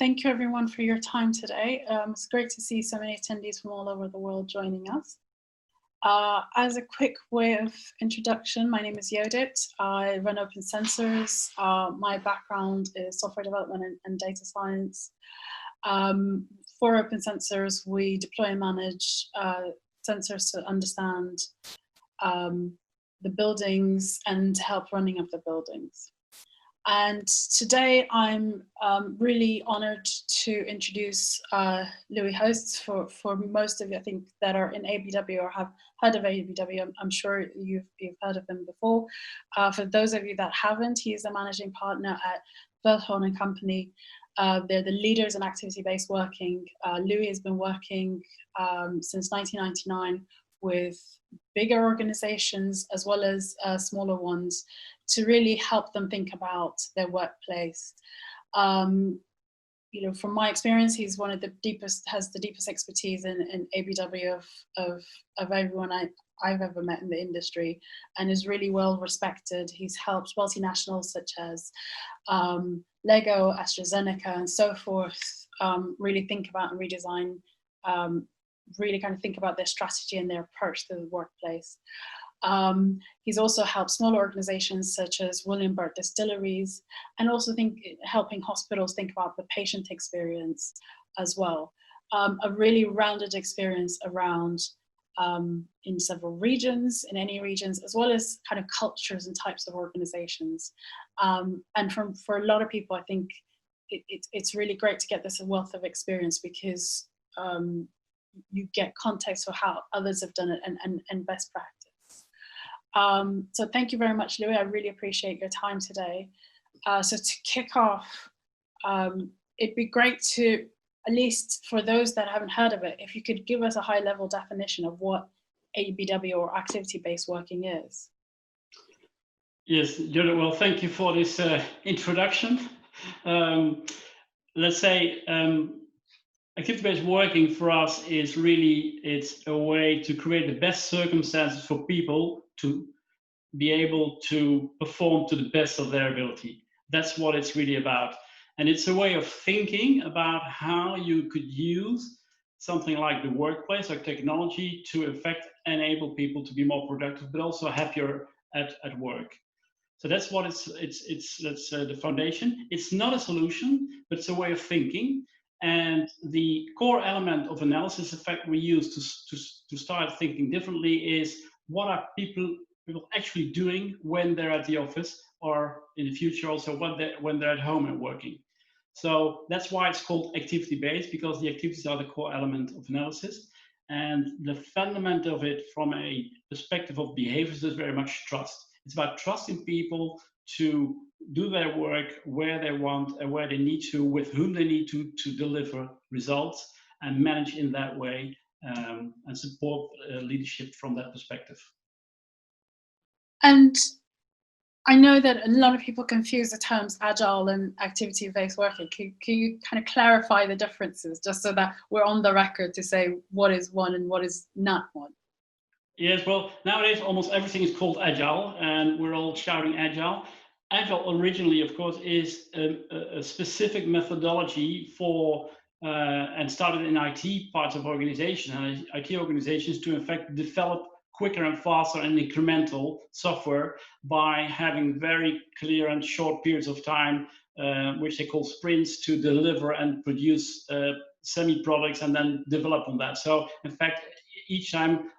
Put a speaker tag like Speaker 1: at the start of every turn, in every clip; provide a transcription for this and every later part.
Speaker 1: thank you everyone for your time today. It's great to see so many attendees from all over the world joining us. As a quick way of introduction, my name is Yodit. I run OpenSensors. My background is software development and data science. For OpenSensors, we deploy and manage sensors to understand the buildings and help running of the buildings. And today I'm really honored to introduce Louis Lhoest. For most of you, I think, that are in ABW or have heard of ABW, I'm sure you've heard of him before. For those of you that haven't, he's the managing partner at Veldhoen and Company. They're the leaders in activity-based working. Louis has been working since 1999 with bigger organizations as well as smaller ones to really help them think about their workplace. You know, from my experience, he's one of the deepest, has the deepest expertise in ABW of everyone I've ever met in the industry, and is really well respected. He's helped multinationals such as Lego, AstraZeneca, and so forth really think about and redesign, really kind of think about their strategy and their approach to the workplace. He's also helped smaller organizations such as William Burt Distilleries, and also helping hospitals think about the patient experience as well. A really rounded experience around in several regions, in any regions, as well as kind of cultures and types of organizations. And for a lot of people, I think it's really great to get this wealth of experience, because you get context for how others have done it and best practice. So thank you very much, Louis. I really appreciate your time today. So to kick off, it'd be great to, at least for those that haven't heard of it, if you could give us a high-level definition of what ABW or activity-based working is.
Speaker 2: Yes, Judith, well, thank you for this introduction. Let's say activity-based working for us is really, it's a way to create the best circumstances for people to be able to perform to the best of their ability. That's what it's really about. And it's a way of thinking about how you could use something like the workplace or technology to in fact enable people to be more productive, but also happier at work. So that's what that's the foundation. It's not a solution, but it's a way of thinking. And the core element of analysis, in fact, we use to start thinking differently is, what are people actually doing when they're at the office, or in the future also when they're at home and working. So that's why it's called activity-based, because the activities are the core element of analysis. And the fundament of it from a perspective of behaviors is very much trust. It's about trusting people to do their work where they want and where they need to, with whom they need to deliver results, and manage in that way, and support leadership from that perspective.
Speaker 1: And I know that a lot of people confuse the terms agile and activity-based working. Can you kind of clarify the differences, just so that we're on the record to say what is one and what is not one?
Speaker 2: Yes, well, nowadays almost everything is called agile, and we're all shouting agile. Agile originally, of course, is a specific methodology for, and started in IT parts of organizations, and IT organizations to in fact develop quicker and faster and incremental software by having very clear and short periods of time, which they call sprints, to deliver and produce semi-products and then develop on that. So in fact, each time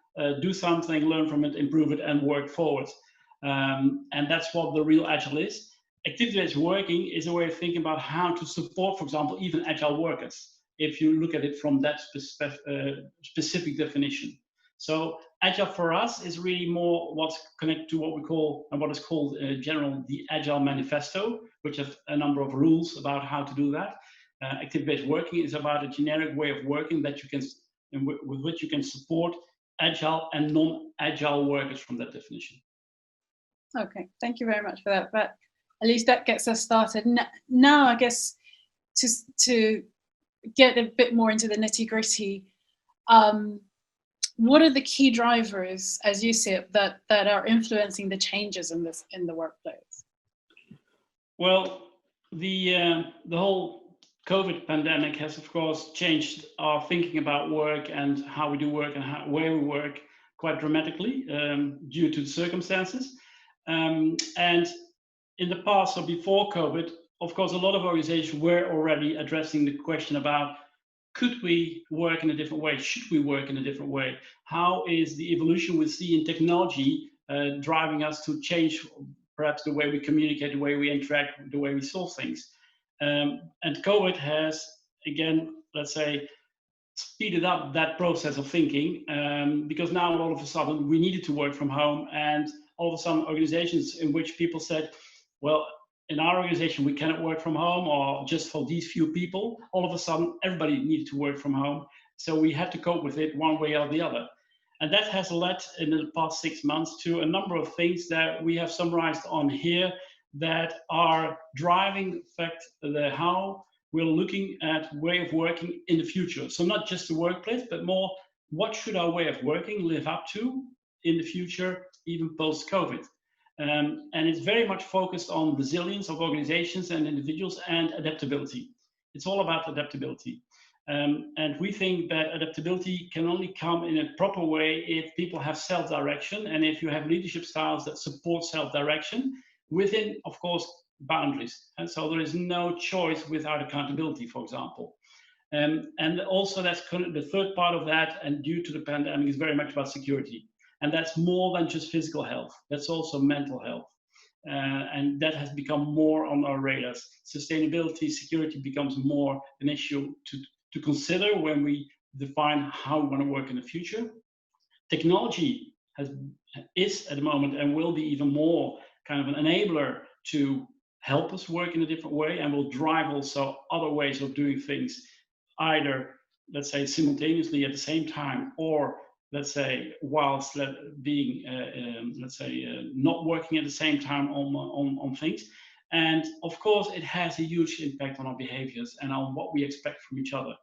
Speaker 2: do something, learn from it, improve it, and work forward. And that's what the real agile is. Activity-based working is a way of thinking about how to support, for example, even agile workers, if you look at it from that specific definition. So agile for us is really more what's connected to what we call, and what is called in general, the Agile Manifesto, which has a number of rules about how to do that. Activity-based working is about a generic way of working that you can, with which you can support agile and non-agile workers from that definition.
Speaker 1: Okay, thank you very much for that. But at least that gets us started. Now, I guess, to get a bit more into the nitty-gritty, what are the key drivers, as you see it, that are influencing the changes in the workplace?
Speaker 2: Well, the whole COVID pandemic has, of course, changed our thinking about work and how we do work and where we work quite dramatically due to the circumstances. And in the past, or before COVID, of course, a lot of organizations were already addressing the question about, could we work in a different way? Should we work in a different way? How is the evolution we see in technology driving us to change perhaps the way we communicate, the way we interact, the way we solve things? And COVID has, again, let's say, speeded up that process of thinking, because now all of a sudden we needed to work from home, and all of a sudden organizations in which people said, well, in our organization we cannot work from home, or just for these few people, all of a sudden everybody needed to work from home. So we had to cope with it one way or the other. And that has led in the past 6 months to a number of things that we have summarized on here that are driving, in fact, how we're looking at way of working in the future. So not just the workplace, but more, what should our way of working live up to in the future, even post-COVID? And it's very much focused on resilience of organizations and individuals and adaptability. It's all about adaptability. And we think that adaptability can only come in a proper way if people have self-direction, and if you have leadership styles that support self-direction within, of course, boundaries. And so there is no choice without accountability, for example. And also that's kind of the third part of that, and due to the pandemic, is very much about security. And that's more than just physical health, that's also mental health. And that has become more on our radars. Sustainability, security becomes more an issue to consider when we define how we want to work in the future. Technology is at the moment, and will be even more, kind of an enabler to help us work in a different way, and will drive also other ways of doing things, either, let's say, simultaneously at the same time, or let's say whilst being not working at the same time on things. And of course it has a huge impact on our behaviors and on what we expect from each other.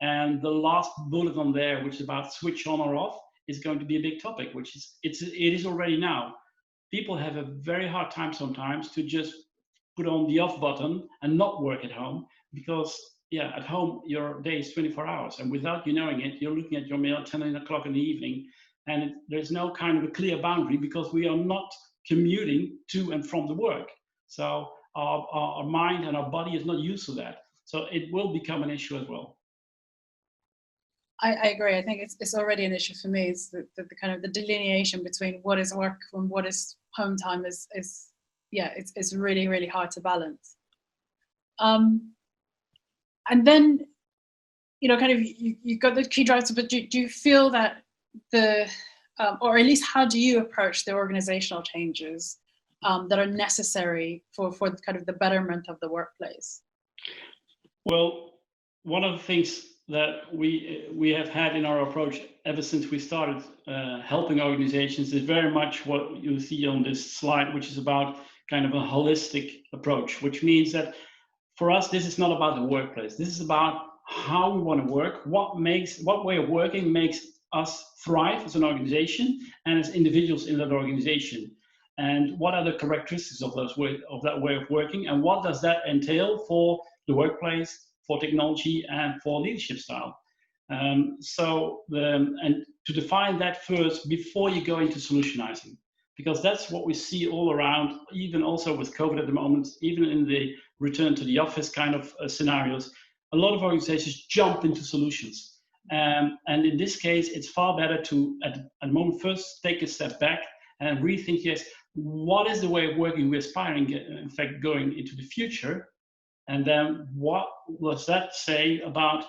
Speaker 2: And the last bullet on there, which is about switch on or off, is going to be a big topic, which is it is already now. People have a very hard time sometimes to just put on the off button and not work at home, because yeah, at home your day is 24 hours, and without you knowing it, you're looking at your mail at 10 o'clock in the evening, and there's no kind of a clear boundary, because we are not commuting to and from the work. So our mind and our body is not used to that. So it will become an issue as well.
Speaker 1: I agree. I think it's already an issue for me. It's the kind of the delineation between what is work and what is home time is yeah, it's really, really hard to balance. And then, you know, kind of you got the key drivers, but do you feel that or at least how do you approach the organizational changes that are necessary for kind of the betterment of the workplace?
Speaker 2: Well, one of the things that we have had in our approach ever since we started helping organizations is very much what you see on this slide, which is about kind of a holistic approach, which means that for us, this is not about the workplace. This is about how we want to work, what way of working makes us thrive as an organization and as individuals in that organization. And what are the characteristics of that way of working, and what does that entail for the workplace, for technology, and for leadership style. And to define that first before you go into solutionizing, because that's what we see all around, even also with COVID at the moment, even in the return to the office kind of scenarios, a lot of organizations jump into solutions. And in this case, it's far better to, at the moment, first take a step back and rethink, yes, what is the way of working we're aspiring, in fact, going into the future? And then what does that say about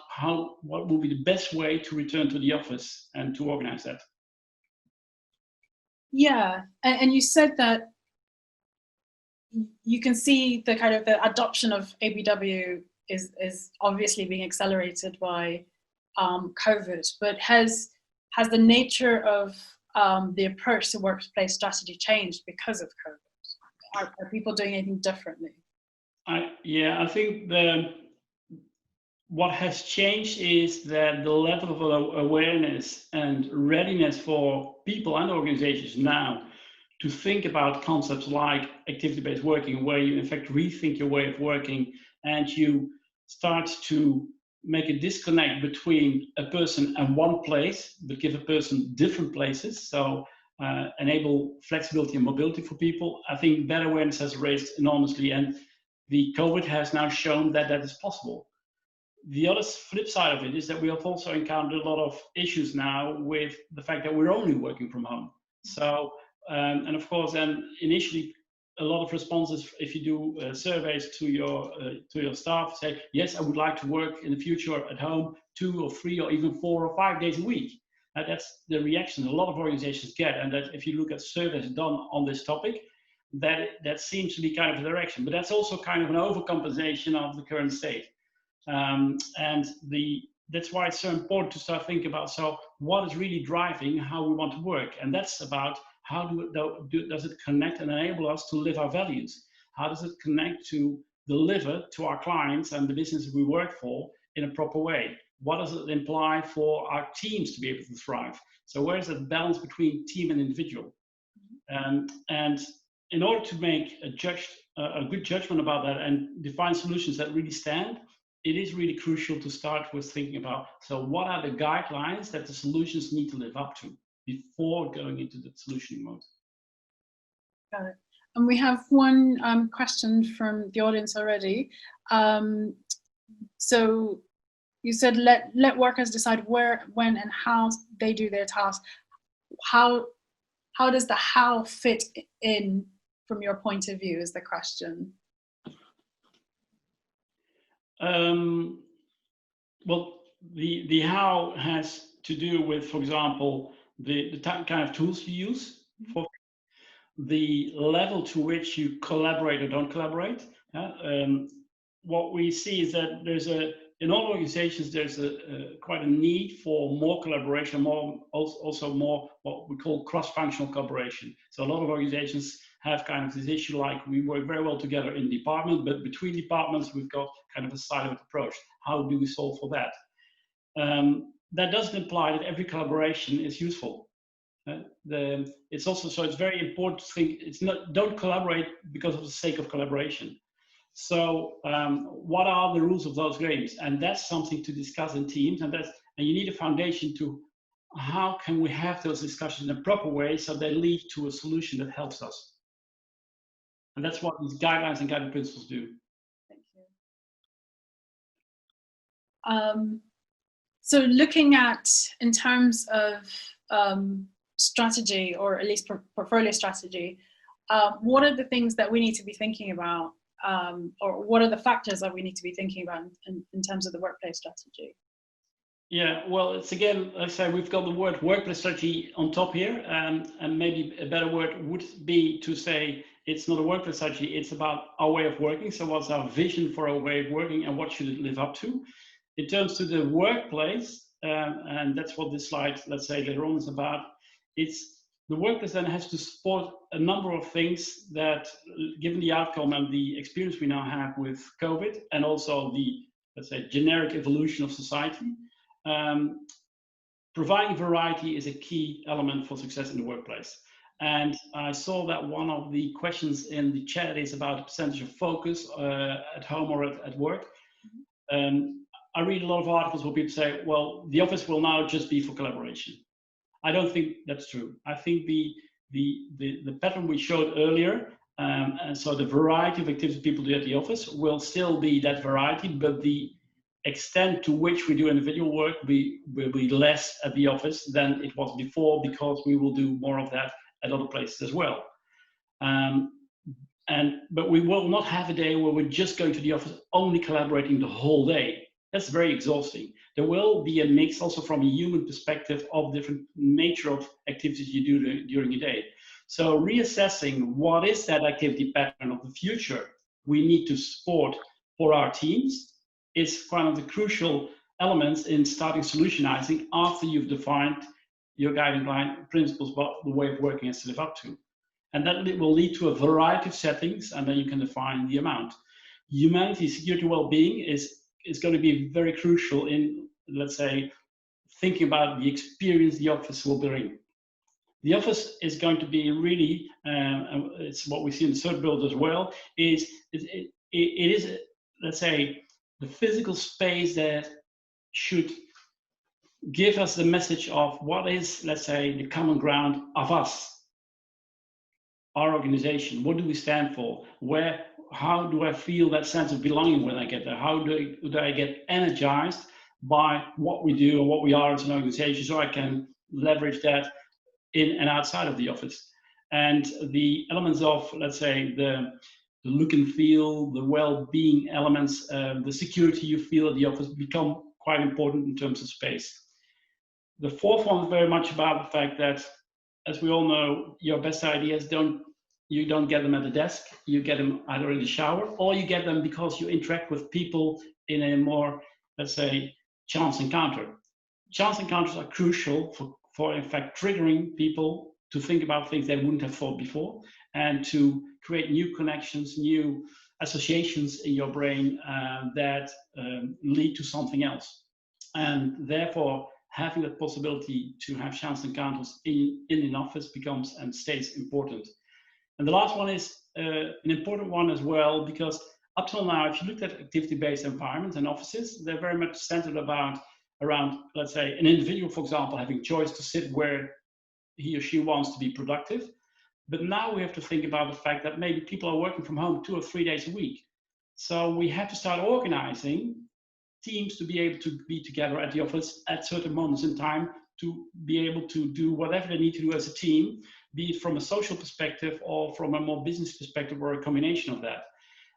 Speaker 2: what will be the best way to return to the office and to organize that?
Speaker 1: Yeah, and you said that you can see the kind of the adoption of ABW is obviously being accelerated by COVID, but has the nature of the approach to workplace strategy changed because of COVID? Are people doing anything differently?
Speaker 2: I think what has changed is that the level of awareness and readiness for people and organizations now to think about concepts like activity-based working, where you in fact rethink your way of working, and you start to make a disconnect between a person and one place, but give a person different places. So enable flexibility and mobility for people. I think that awareness has raised enormously, and the COVID has now shown that that is possible. The other flip side of it is that we have also encountered a lot of issues now with the fact that we're only working from home. So, and of course, then initially, a lot of responses, if you do surveys to your staff, say, yes, I would like to work in the future at home 2 or 3 or even 4 or 5 days a week. That's the reaction a lot of organizations get, and that if you look at surveys done on this topic, that seems to be kind of the direction. But that's also kind of an overcompensation of the current state. That's why it's so important to start thinking about, so what is really driving how we want to work? And that's about how does it connect and enable us to live our values? How does it connect to deliver to our clients and the business we work for in a proper way? What does it imply for our teams to be able to thrive? So where is that balance between team and individual? And in order to make a good judgment about that and define solutions that really stand, it is really crucial to start with thinking about, so what are the guidelines that the solutions need to live up to before going into the solutioning mode?
Speaker 1: Got it. And we have one question from the audience already. So you said let workers decide where, when, and how they do their tasks. How does the how fit in from your point of view is the question.
Speaker 2: Well, the how has to do with, for example, the kind of tools you use, for the level to which you collaborate or don't collaborate. What we see is that in all organizations, there's quite a need for more collaboration, also more what we call cross-functional collaboration. So a lot of organizations have kind of this issue, like we work very well together in the department, but between departments, we've got kind of a siloed approach. How do we solve for that? That doesn't imply that every collaboration is useful. It's also, so it's very important to think, don't collaborate because of the sake of collaboration. So what are the rules of those games? And that's something to discuss in teams, and you need a foundation to how can we have those discussions in a proper way so they lead to a solution that helps us. And that's what these guidelines and guiding principles do.
Speaker 1: Thank you. So looking at, in terms of strategy, or at least portfolio strategy, what are the things that we need to be thinking about, or what are the factors that we need to be thinking about in terms of the workplace strategy? Yeah, well, it's again, like I say, we've got the word workplace strategy on top here, and maybe a better word would be to say it's not a workplace strategy, it's about our way of working. So what's our vision for our way of working and what should it live up to? In terms to the workplace, and that's what this slide, let's say, later on is about, it's the workplace then has to support a number of things that, given the outcome and the experience we now have with COVID, and also the, let's say, generic evolution of society, providing variety is a key element for success in the workplace. And I saw that one of the questions in the chat is about the percentage of focus at home or at work. I read a lot of articles where people say, well, the office will now just be for collaboration. I don't think that's true. I think the pattern we showed earlier, and so the variety of activities people do at the office will still be that variety, but the extent to which we do individual work will be less at the office than it was before, because we will do more of that at other places as well. But we will not have a day where we're just going to the office only collaborating the whole day. That's very exhausting. There will be a mix also from a human perspective of different nature of activities you do during your day. So reassessing what is that activity pattern of the future we need to support for our teams is one of the crucial elements in starting solutionizing after you've defined your guiding principles about the way of working has to live up to. And that will lead to a variety of settings, and then you can define the amount. Humanity, security, well-being is going to be very crucial in, let's say, thinking about the experience the office will bring. The office is going to be really, it's what we see in the third build as well, it is, let's say,
Speaker 2: the physical space that should give us the message of what is, let's say, the common ground of us, our organization. What do we stand for? Where, how do I feel that sense of belonging when I get there? How do I get energized by what we do and what we are as an organization, so I can leverage that in and outside of the office? And the elements of, let's say, the look and feel, the well-being elements, the security you feel at the office become quite important in terms of space. The fourth one is very much about the fact that, as we all know, your best ideas you don't get them at the desk. You get them either in the shower, or you get them because you interact with people in a more, let's say, chance encounter. Chance encounters are crucial for in fact triggering people to think about things they wouldn't have thought before, and to create new connections, new associations in your brain that lead to something else. And therefore, having that possibility to have chance encounters in an office becomes and stays important. And the last one is an important one as well, because up till now, if you looked at activity-based environments and offices, they're very much centered around, let's say, an individual, for example, having choice to sit where he or she wants to be productive. But now we have to think about the fact that maybe people are working from home 2 or 3 days a week. So we have to start organizing teams to be able to be together at the office at certain moments in time, to be able to do whatever they need to do as a team, be it from a social perspective or from a more business perspective, or a combination of that.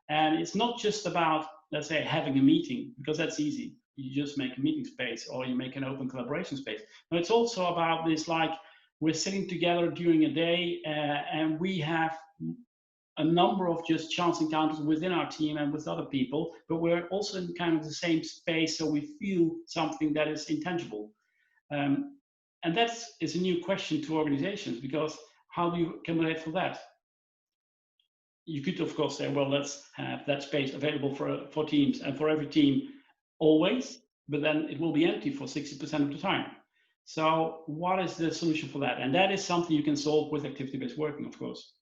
Speaker 2: And it's not just about, let's say, having a meeting, because that's easy. You just make a meeting space or you make an open collaboration space. No, it's also about this, like, we're sitting together during a day and we have a number of just chance encounters within our team and with other people, but we're also in kind of the same space, so we feel something that is intangible. And that is a new question to organizations, because how do you accommodate for that? You could, of course, say, well, let's have that space available for teams and for every team always, but then it will be empty for 60% of the time. So what is the solution for that? And that is something you can solve with activity-based working, of course.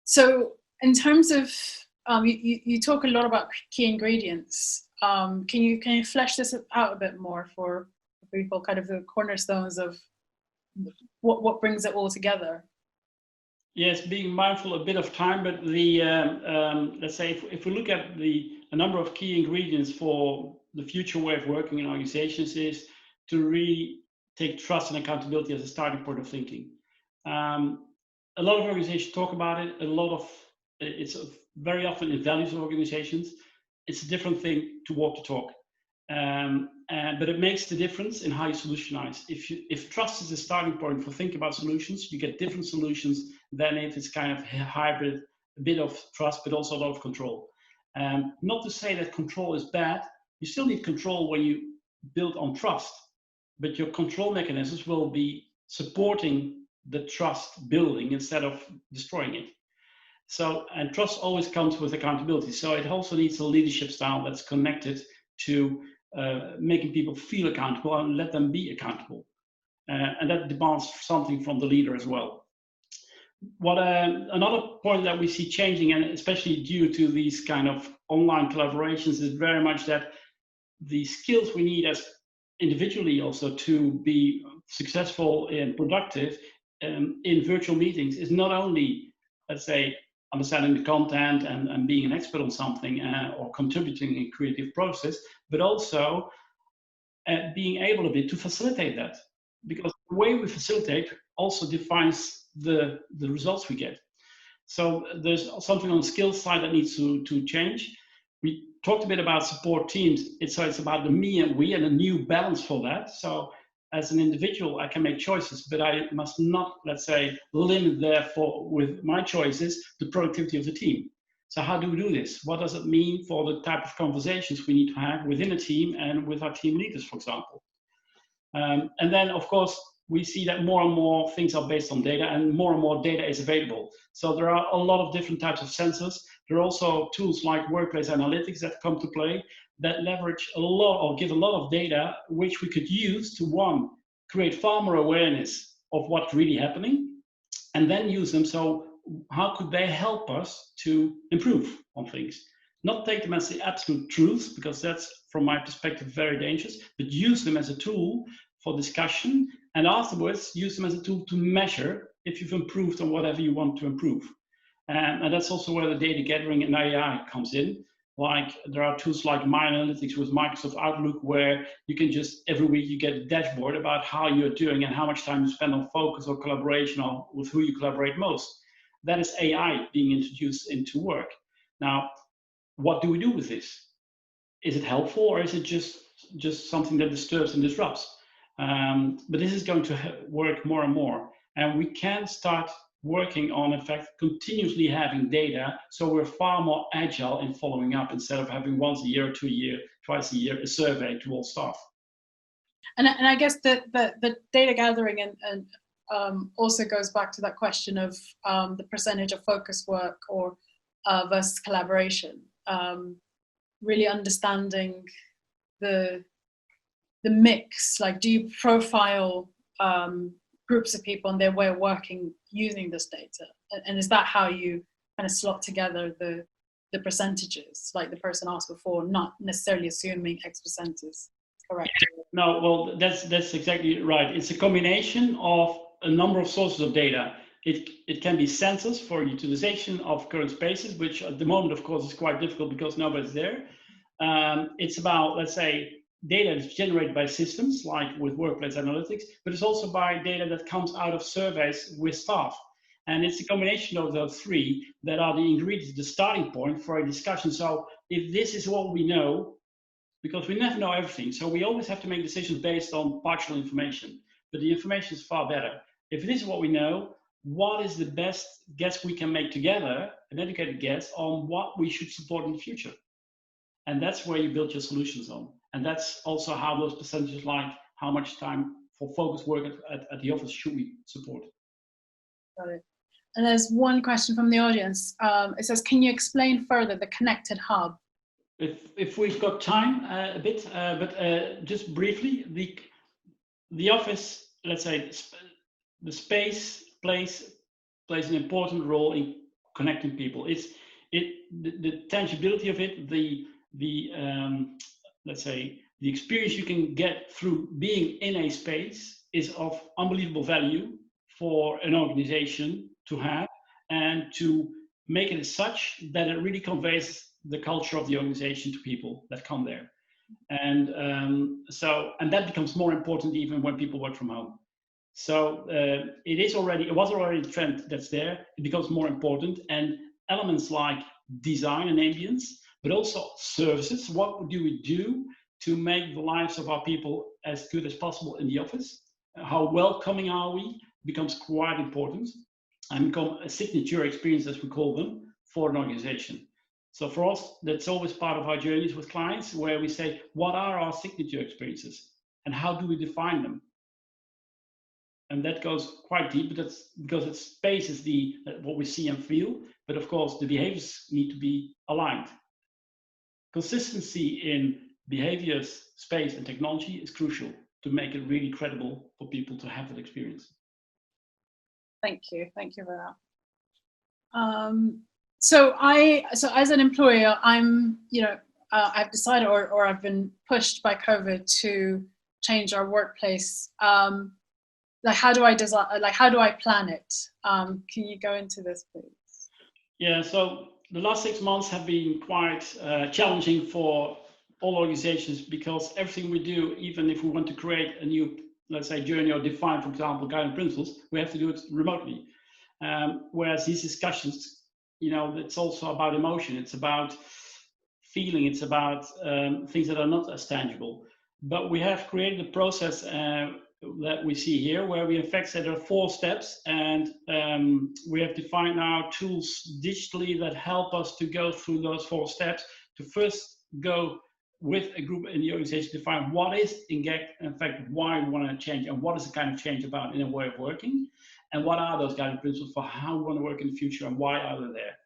Speaker 1: So in terms of, you talk a lot about key ingredients. Can you flesh this out a bit more for people, kind of the cornerstones of what brings it all together?
Speaker 2: Yes, being mindful a bit of time, but the let's say if we look at a number of key ingredients for the future way of working in organizations, is to really take trust and accountability as a starting point of thinking. A lot of organizations talk about it. It's very often in values of organizations. It's a different thing to walk the talk, but it makes the difference in how you solutionize. If trust is the starting point for thinking about solutions, you get different solutions than if it's kind of hybrid, a bit of trust, but also a lot of control. Not to say that control is bad. You still need control when you build on trust, but your control mechanisms will be supporting the trust building instead of destroying it. So, and trust always comes with accountability. So it also needs a leadership style that's connected to making people feel accountable and let them be accountable. And that demands something from the leader as well. Another point that we see changing, and especially due to these kind of online collaborations, is very much that the skills we need as individually also to be successful and productive in virtual meetings is not only, let's say, understanding the content and being an expert on something or contributing in creative process, but also being able a bit to facilitate that, because the way we facilitate also defines the results we get. So there's something on the skills side that needs to change. We talked a bit about support teams. It's about the me and we and a new balance for that. So as an individual, I can make choices, but I must not, let's say, limit therefore with my choices the productivity of the team. So how do we do this? What does it mean for the type of conversations we need to have within a team and with our team leaders, for example? And then, of course, we see that more and more things are based on data, and more data is available. So there are a lot of different types of sensors. There are also tools like workplace analytics that come to play that leverage a lot or give a lot of data, which we could use to, one, create far more awareness of what's really happening, and then use them. So how could they help us to improve on things? Not take them as the absolute truths, because that's, from my perspective, very dangerous, but use them as a tool for discussion, and afterwards use them as a tool to measure if you've improved on whatever you want to improve. And that's also where the data gathering and AI comes in. Like there are tools like My Analytics with Microsoft Outlook, where you can just, every week you get a dashboard about how you're doing and how much time you spend on focus or collaboration, or with who you collaborate most. That is AI being introduced into work. Now, what do we do with this? Is it helpful, or is it just something that disturbs and disrupts? But this is going to work more and more, and we can start working on, in fact, continuously having data, so we're far more agile in following up, instead of having once a year or twice a year a survey to all staff.
Speaker 1: And I guess that the data gathering and also goes back to that question of the percentage of focus work or versus collaboration. Really understanding the mix. Like, do you profile groups of people and their way of working using this data? And is that how you kind of slot together the percentages, like the person asked before, not necessarily assuming X percent is correct?
Speaker 2: No, well, that's exactly right. It's a combination of a number of sources of data. It can be sensors for utilization of current spaces, which at the moment, of course, is quite difficult because nobody's there. It's about, let's say, data that's generated by systems, like with workplace analytics, but it's also by data that comes out of surveys with staff. And it's a combination of those three that are the ingredients, the starting point for a discussion. So if this is what we know, because we never know everything, so we always have to make decisions based on partial information, but the information is far better. If this is what we know, what is the best guess we can make together, an educated guess on what we should support in the future? And that's where you build your solutions on. And that's also how those percentages, like how much time for focused work at the office should we support.
Speaker 1: Got it. And there's one question from the audience. It says, can you explain further the connected hub?
Speaker 2: If we've got time a bit, but just briefly, the office, let's say, the space plays an important role in connecting people. The tangibility of it, let's say, the experience you can get through being in a space is of unbelievable value for an organization to have, and to make it as such that it really conveys the culture of the organization to people that come there. And and that becomes more important even when people work from home. So it was already a trend that's there. It becomes more important, and elements like design and ambience, but also services. What do we do to make the lives of our people as good as possible in the office? How welcoming are we becomes quite important, and become a signature experience, as we call them, for an organization. So for us, that's always part of our journeys with clients, where we say, what are our signature experiences and how do we define them? And that goes quite deep, but that's because it's space is what we see and feel, but of course the behaviors need to be aligned. Consistency in behaviors, space, and technology is crucial to make it really credible for people to have that experience.
Speaker 1: Thank you for that. So as an employer, I've decided, or I've been pushed by COVID to change our workplace. Like, how do I design? Like, how do I plan it? Can you go into this, please?
Speaker 2: Yeah. So the last 6 months have been quite challenging for all organizations, because everything we do, even if we want to create a new, let's say, journey, or define, for example, guiding principles, we have to do it remotely. Whereas these discussions, it's also about emotion. It's about feeling. It's about things that are not as tangible. But we have created a process that we see here, where we in fact said there are 4 steps, and we have defined now tools digitally that help us to go through those 4 steps, to first go with a group in the organization, define what is in fact why we want to change, and what is the kind of change about in a way of working, and what are those guiding principles for how we want to work in the future, and why are they there.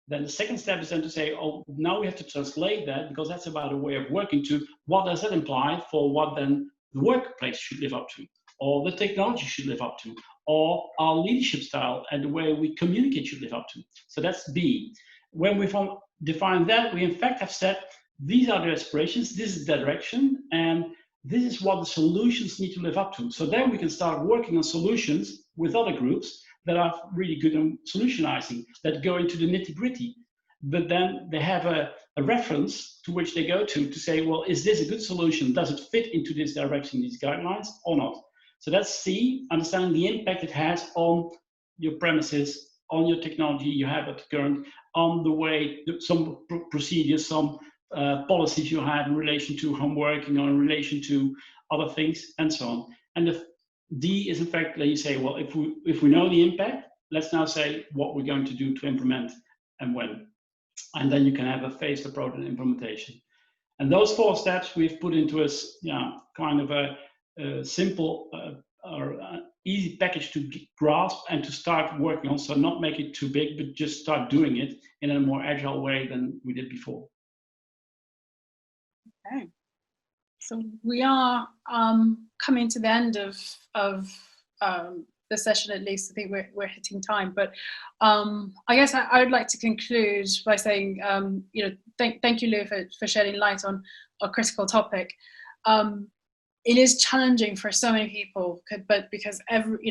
Speaker 2: Then the second step is then to say, oh, now we have to translate that, because that's about a way of working, to what does that imply for what then the workplace should live up to, or the technology should live up to, or our leadership style and the way we communicate should live up to. So that's B. When we've define that, we in fact have said, these are the aspirations, this is the direction, and this is what the solutions need to live up to. So then we can start working on solutions with other groups that are really good on solutionizing, that go into the nitty-gritty. But then they have a reference to which they go to say, well, is this a good solution? Does it fit into this direction, these guidelines, or not? So that's C, understanding the impact it has on your premises, on your technology you have at the current, on the way, some procedures, some policies you have in relation to home working or in relation to other things, and so on. And the D is in fact, like you say, well, if we know the impact, let's now say what we're going to do to implement and when. And then you can have a phased approach and implementation. And those 4 steps we've put into a kind of a simple or easy package to grasp and to start working on. So not make it too big, but just start doing it in a more agile way than we did before.
Speaker 1: Okay. So we are coming to the end of the session, at least. I think we're hitting time, but I guess I would like to conclude by saying, thank you, Louis, for shedding light on a critical topic. It is challenging for so many people, but because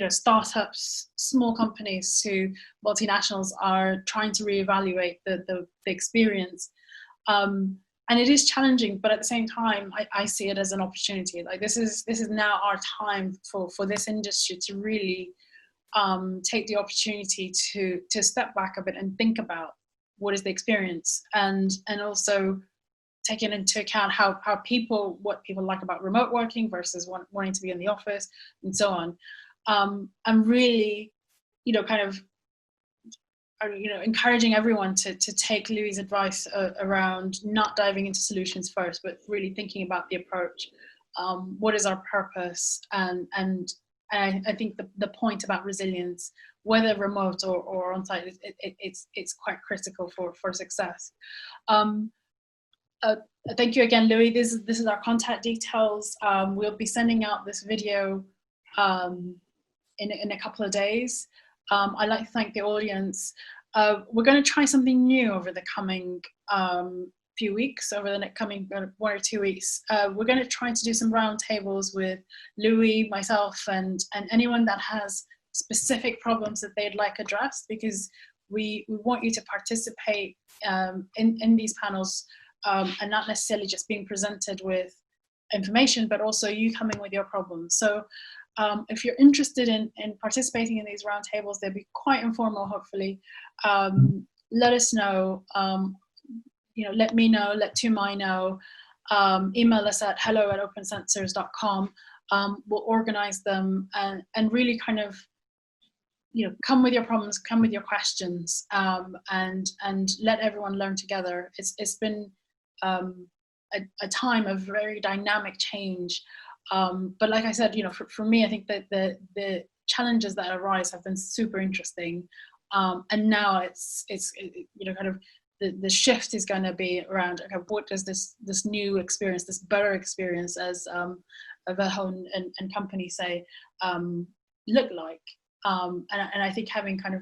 Speaker 1: startups, small companies to multinationals are trying to reevaluate the experience. And it is challenging, but at the same time, I see it as an opportunity. Like this is now our time for this industry to really take the opportunity to step back a bit and think about what is the experience, and also taking into account what people like about remote working versus wanting to be in the office and so on. And really, encouraging everyone to take Louis' advice around not diving into solutions first, but really thinking about the approach. What is our purpose? And I think the point about resilience, whether remote or on-site, it's quite critical for success. Thank you again, Louis. This is our contact details. We'll be sending out this video in a couple of days. I'd like to thank the audience. We're going to try something new over the coming few weeks, over the coming 1 or 2 weeks. We're going to try to do some roundtables with Louis, myself, and anyone that has specific problems that they'd like addressed, because we want you to participate in these panels, and not necessarily just being presented with information, but also you coming with your problems. So if you're interested in participating in these roundtables, they'll be quite informal, hopefully. Let us know. Let me know, let Tumai know. Email us at hello@opensensors.com. We'll organize them and really kind of, come with your problems, come with your questions, and let everyone learn together. It's been a time of very dynamic change. But like I said, for me, I think that the challenges that arise have been super interesting. And now it's kind of the shift is going to be around, okay, what does this new experience, this better experience, as Veldhoen and company say, look like? And I think having kind of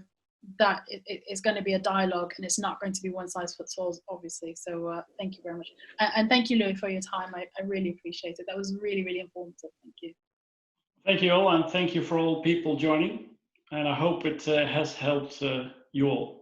Speaker 1: that, it's going to be a dialogue, and it's not going to be one size fits all, obviously. So thank you very much. And thank you, Louis, for your time. I really appreciate it. That was really, really informative. Thank you.
Speaker 2: Thank you all, and thank you for all people joining. And I hope it has helped you all.